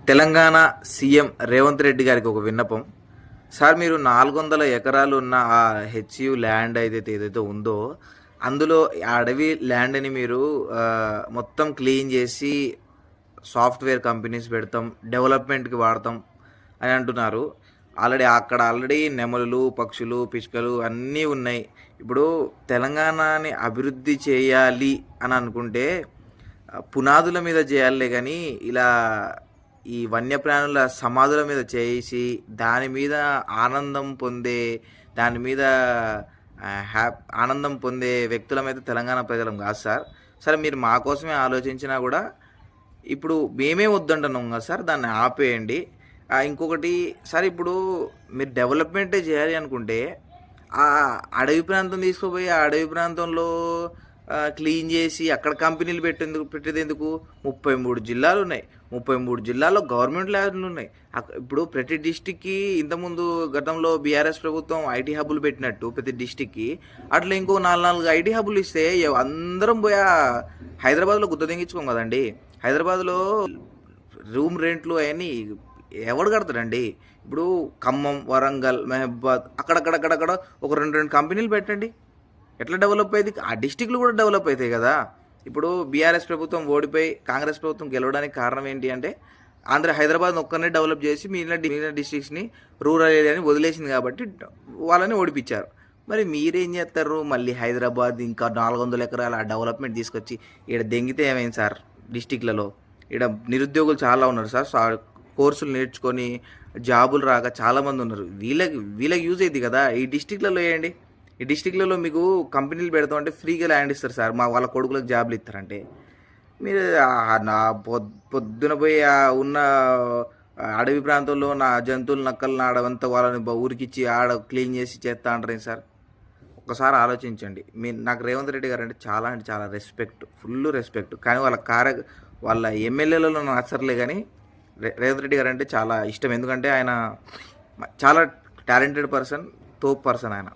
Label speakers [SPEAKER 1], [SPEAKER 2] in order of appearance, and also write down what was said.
[SPEAKER 1] Telangana CM Revanth Reddy గారికి ఒక విన్నపం. సార్, మీరు 400 ఎకరాలు ఉన్న ఆ హెచ్యు ల్యాండ్ ఏదైతే ఉందో, అందులో ఆ అడవి ల్యాండ్‌ని మీరు మొత్తం క్లీన్ చేసి సాఫ్ట్‌వేర్ కంపెనీస్ పెడతాం, డెవలప్‌మెంట్‌కి వాడతాం అని అంటున్నారు. ఆల్రెడీ నెమలులు, పక్షులు, పిచ్చుకలు అన్నీ ఉన్నాయి. ఇప్పుడు తెలంగాణని అభివృద్ధి చేయాలి అని అనుకుంటే పునాదుల మీద చేయాలే గానీ, ఇలా ఈ వన్యప్రాణుల సమాధుల మీద చేసి, దాని మీద ఆనందం పొందే దాని మీద ఆనందం పొందే వ్యక్తులమైతే తెలంగాణ ప్రజలం కాదు సార్. సరే, మీరు మా కోసమే ఆలోచించినా గూడా, ఇప్పుడు మేమే వద్దంటున్నాం కదా సార్, దాన్ని ఆపేయండి. ఇంకొకటి సార్, ఇప్పుడు మీరు డెవలప్‌మెంటే చేయాలి అనుకుంటే, ఆ అడవి ప్రాంతం తీసుకుపోయి, ఆ అడవి ప్రాంతంలో క్లీన్ చేసి అక్కడ కంపెనీలు పెట్టేదెందుకు? 33 జిల్లాలున్నాయి. 33 జిల్లాల్లో గవర్నమెంట్ ల్యాబ్‌లున్నాయి. ఇప్పుడు ప్రతి డిస్ట్రిక్ట్‌కి ఇంతకుముందు గతంలో బీఆర్ఎస్ ప్రభుత్వం ఐటీ హబ్బులు పెట్టినట్టు ప్రతి డిస్ట్రిక్ట్‌కి, అట్లా ఇంకో 4 ఐటీ హబ్బులు ఇస్తే అందరం పోయి హైదరాబాద్‌లో గుత్త తెంగించుకోం కదండీ! హైదరాబాద్‌లో రూమ్ రెంట్లు అయన్నీ ఎవడు కడతాడండి? ఇప్పుడు ఖమ్మం, వరంగల్, మహబూబాద్ అక్కడక్కడ ఒక 2 కంపెనీలు పెట్టండి. ఎట్లా డెవలప్ అయ్యేది? ఆ డిస్ట్రిక్ట్‌లు కూడా డెవలప్ అయితాయి కదా! ఇప్పుడు బీఆర్ఎస్ ప్రభుత్వం ఓడిపోయి కాంగ్రెస్ ప్రభుత్వం గెలవడానికి కారణం ఏంటి అంటే, హైదరాబాద్‌ని ఒక్కనే డెవలప్ చేసి మిగిలిన డిస్ట్రిక్ట్స్‌ని రూరల్ ఏరియాని వదిలేసింది కాబట్టి వాళ్ళని ఓడిపించారు. మరి మీరేం చేస్తారు? మళ్ళీ హైదరాబాద్ ఇంకా 400 ఎకరాల డెవలప్‌మెంట్ తీసుకొచ్చి ఈడ దెంగితే ఏమైంది సార్ డిస్ట్రిక్ట్‌లలో? ఈడ నిరుద్యోగులు చాలా ఉన్నారు సార్. కోర్సులు నేర్చుకొని జాబులు రాక చాలామంది ఉన్నారు. వీళ్ళకి యూజ్ అయ్యిద్ది కదా! ఈ డిస్ట్రిక్ట్‌లలో ఏయండి. ఈ డిస్ట్రిక్ట్‌లలో మీకు కంపెనీలు పెడతామంటే ఫ్రీగా ల్యాండ్ ఇస్తారు సార్. వాళ్ళ కొడుకులకు జాబ్‌లు ఇస్తారంటే. మీరు నా పొద్దున పోయి ఉన్న అడవి ప్రాంతంలో నా జంతువులు, నక్కలను ఆడవంతా వాళ్ళని ఊరికిచ్చి ఆడ క్లీన్ చేసి చేస్తా అంటారేంటి సార్? ఒక్కసారి ఆలోచించండి. నాకు రేవంత్ రెడ్డి గారంటే చాలా అంటే చాలా రెస్పెక్ట్. Full respect. కానీ వాళ్ళ ఎమ్మెల్యేలలో నచ్చరులే గానీ, రేవంత్ రెడ్డి గారంటే చాలా ఇష్టం. ఎందుకంటే ఆయన చాలా టాలెంటెడ్ పర్సన్, తోపు పర్సన్ ఆయన.